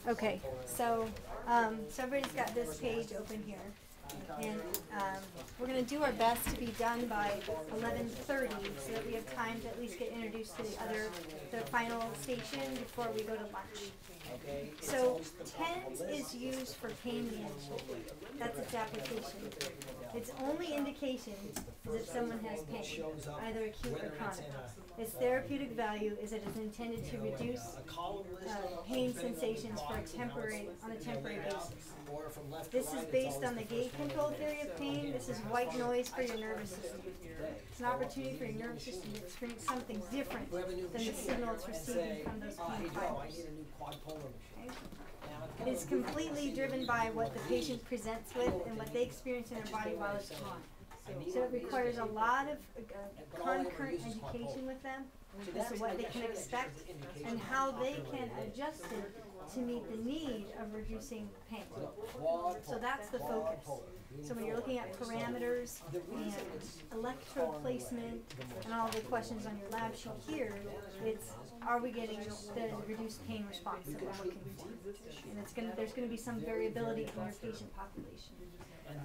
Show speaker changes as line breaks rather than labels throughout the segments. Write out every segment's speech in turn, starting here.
Okay, so everybody's got this page open here, and we're going to do our best to be done by 11:30 so that we have time to at least get introduced to the final station before we go to lunch. So TENS is used for pain management. That's its application. Its only indication is if someone has pain, either acute or chronic. Its therapeutic value is that it's intended to reduce pain sensations on a temporary basis. This is based on the gate-controlled theory of pain. This is white noise for your nervous system. It's an opportunity for your nervous system to experience something different than the signal it's receiving from those pain fibers. Okay. It is completely driven by what the patient presents with and what they experience in their body while it's on. So it requires a lot of concurrent education with them as to what they can expect and how they can adjust it to meet the need of reducing pain. So that's the focus. So when you're looking at parameters and electrode placement and all the questions on your lab sheet here, it's are we getting the reduced pain response that we're looking for? And there's going to be some variability in your patient population.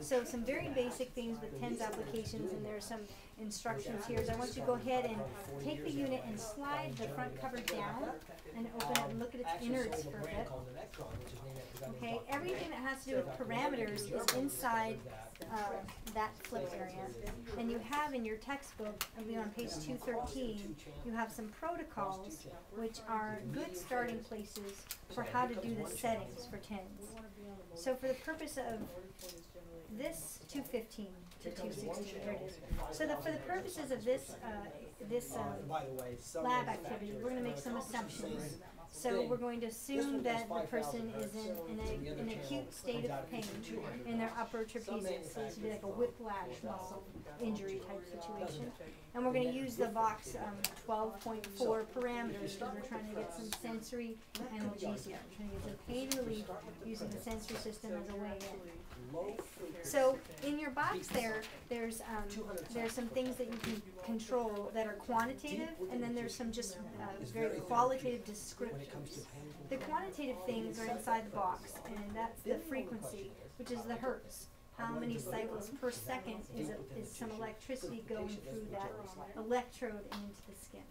So some very basic things with TENS applications, and there's some instructions here. I want you to go ahead and take the unit and slide the front cover down and open it and look at its innards for a bit. Okay, everything that has to do with parameters is inside that flip area. And you have in your textbook, I believe on page 213, you have some protocols which are good starting places for how to do the settings for TENS. So for the purpose of this 215 to 216, there it is. So for the purposes of this lab activity, we're going to make some assumptions. So we're going to assume that the person is in an acute state of pain in their upper trapezius. So this would be like a whiplash muscle injury type situation. And we're going to use the box 12.4 parameters because we're trying to get some sensory analgesia. We're trying to get some pain relief using the sensory system as a way in. So in your box there's some things that you can control that are quantitative, and then there's some just very qualitative descriptors. The quantitative things are inside the box, and that's the frequency, which is the hertz. How many cycles per second is some electricity going through that electrode and into the skin.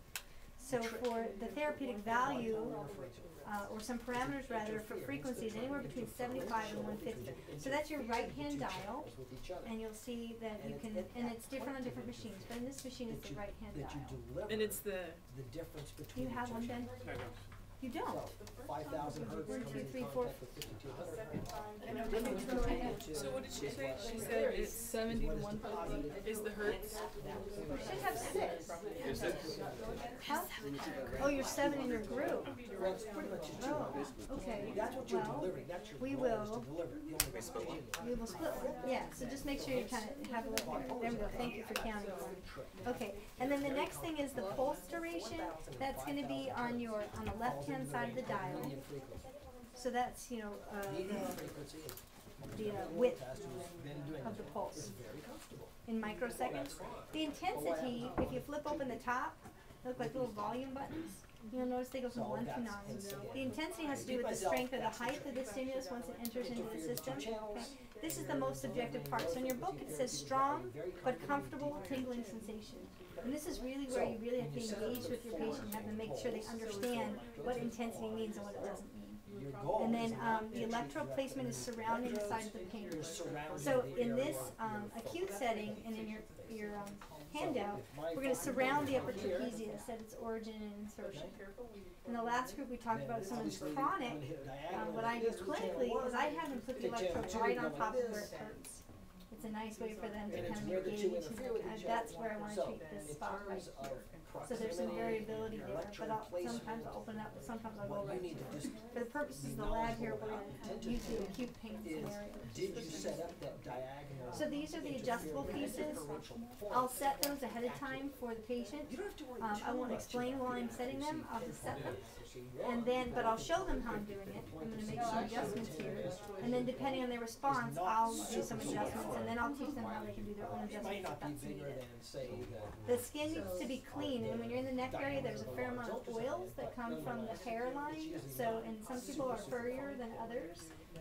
So for the therapeutic value, or some parameters rather, for frequencies, anywhere between 75 and 150. So that's your right-hand dial, and you'll see that you can, and it's different on different machines, but in this machine it's the right-hand dial.
And it's the
difference between.
You have one, Ben?
I don't.
You don't?
5,000 hertz.
1, 2, 3, 4.
So what did she say? She said it's 70 to 150 is the hertz.
We should have 6.
Is it?
Huh? Oh, you're 7 in your group. Oh, okay.
That's what you're
Well,
delivering. That's your
we
goal is
will.
to deliver. The only way
We will split one. Yeah, so just make sure you kind of have a look here. There we go. Thank you for counting one. Okay, and then the next thing is the pulse duration. That's going to be on the left-hand side of the dial. So that's, you know, the width of the pulse in microseconds. The intensity, if you flip open the top, they look like little volume buttons. You'll notice they go from 1 to 9. The intensity has to do with the strength or the height of the stimulus once it enters into the system. Okay. This is the most subjective part. So in your book it says strong but comfortable tingling sensation. And this is really where you really have to engage with your patient. You have to make sure they understand what intensity means and what it doesn't mean. And then the electrode placement is surrounding the side of the pain. So in this acute setting and in your handout, we're going to surround the upper trapezius at its origin and insertion. In the last group we talked about someone's chronic. What I do clinically is I have them put the electrode right on top of where it hurts. It's a nice way for them to kind of engage. That's where I want to treat this spot right here. So there's some variability there, but sometimes I'll open it up, sometimes I'll go right to it. For the purposes of the lab here, we're going to use the acute pain scenario. So these are the adjustable pieces. I'll set those ahead of time for the patient. I won't explain while I'm setting them. I'll just set them. And then, but I'll show them how I'm doing it. I'm going to make some adjustments here. And then depending on their response, I'll do some adjustments, and then I'll teach them how they can do their own adjustments if that's needed. The skin needs to be clean, and when you're in the neck area, there's a fair amount of oils that come from the hairline. So, and sometimes people are furrier than others.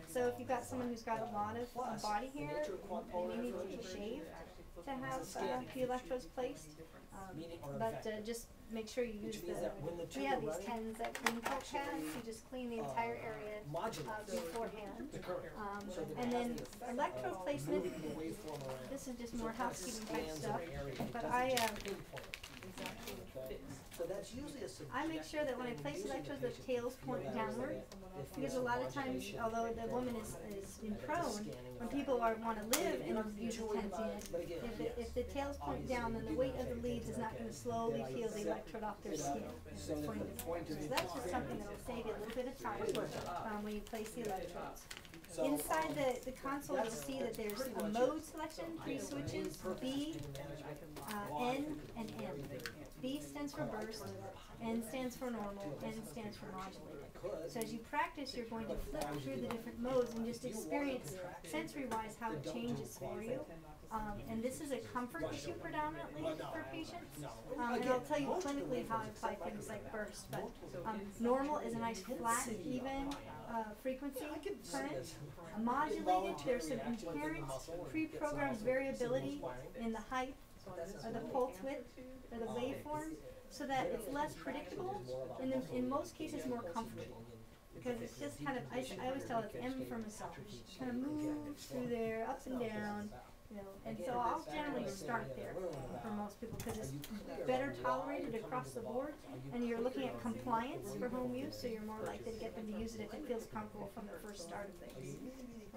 So if you've got someone who's got a lot of body hair, they may need to be shaved to have the electrodes placed. But just make sure you use we have these tens that clean coat pads. You just clean the entire area beforehand. And then electrode placement, this is just more housekeeping type stuff. But I make sure that when I place electrodes, the tails point downward, because a lot of times, although the woman is prone, when people want to live and use a TENS unit, if the tails point down, then the weight of the leads is not going to slowly peel the electrode off their skin. So that's just something that will save you a little bit of time when you place the electrodes. Inside the console, you'll see that there's a mode selection, 3 switches, B, N, and M. B stands for burst, N stands for normal, N stands for modulated. So as you practice, you're going to flip through the different modes and just experience sensory-wise how it changes for you. And this is a comfort issue predominantly for patients. And I'll tell you clinically how I apply things like burst. But normal is a nice flat, even frequency current. Modulated, there's some inherent pre-programmed variability in the height or the pulse width or the waveform, so that it's less predictable and in most cases more comfortable. Because it's just kind of, I always tell it's M for massage. Kind of moves through there, up and down. You know, and so I'll generally start there for most people because it's better tolerated across the board, and you're looking at compliance for home use, so you're more likely to get them to use it if it feels comfortable from the first start of things.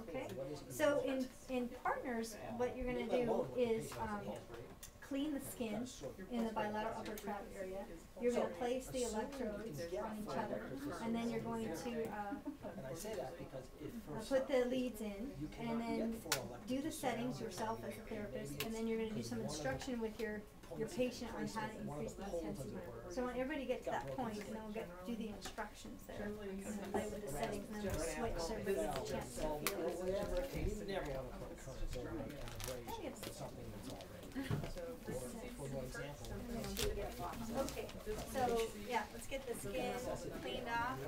Okay, so in partners, what you're going to do is clean the skin in the bilateral upper trap area. You're going to place the electrodes on each other, and then you're going to put the leads in, and then do the settings yourself as a therapist, and then you're going to do some instruction with your patient on how to increase the intensity. So when everybody gets to that point, and then we'll do the instructions there, and then play with the settings, and then we'll switch so everybody gets a chance to feel Okay, so yeah, let's get the skin cleaned off.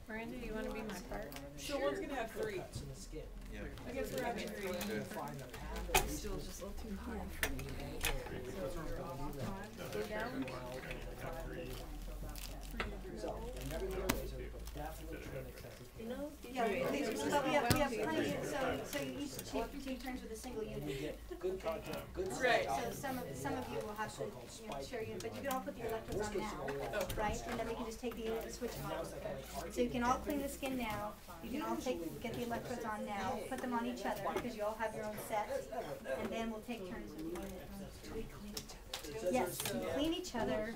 Miranda, you want to be my partner? So one's gonna have 3.
Yeah.
I guess we're having 3. It's still just a little too hard for me. Go down.
Yeah, we have plenty. So you each take turns with a single unit.
Good content, good
Right.
So some of you will have to share unit, but you can all put the electrodes on now, right? And then we can just take the unit and switch them on. So you can all clean the skin now. You can all get the electrodes on now. Put them on each other because you all have your own set, and then we'll take turns with the unit. Yes, clean each other.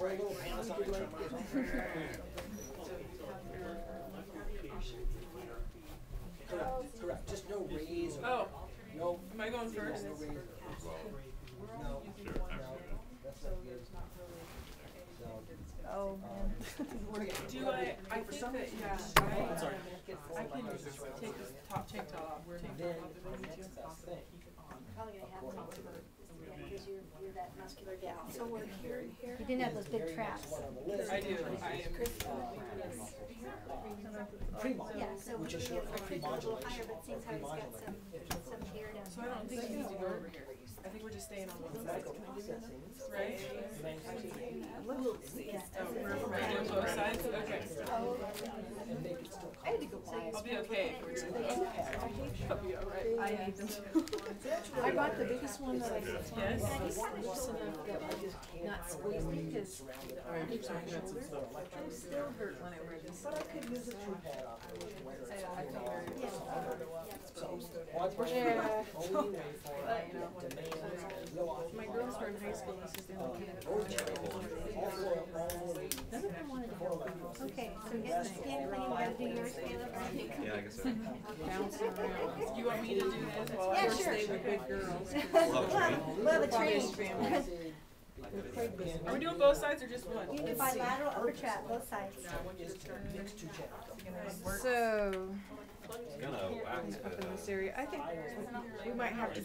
Correct. Just no raise.
Oh.
No.
Am I going first?
No raise. No. That's not good.
Oh man.
Do I think that, yeah, I can just take this tank top off.
Probably gonna have to because you're that muscular gal. So we're here. You didn't have those big traps.
I do. I am.
Yeah, so we're gonna get the kick a little higher, but seems how he's got some hair down.
So I don't think you need to go over here. I think we're just staying on one side. Right?
Yes.
Oh, we're doing both sides? Okay.
I had to go buy.
I'll be okay. I'll be alright.
I need them too. I bought the biggest one that I could find.
Yes.
Close enough that I not squeeze me because I'm still hurt when I wear this. But I could use it for I feel very yeah. But you know, my girls were in high school. This is the only kind of none of them wanted to help me.
Okay, so get the skin clean. You gotta do yours, Caleb, right?
Yeah, I guess so.
Bouncing around.
You want me to do this while
Yeah,
I
sure.
stay with good girls?
We'll have a training.
Are we doing both sides or just one?
You do bilateral upper trap, both sides.
So
Gonna wax
up in
it.
this area, I think we might have to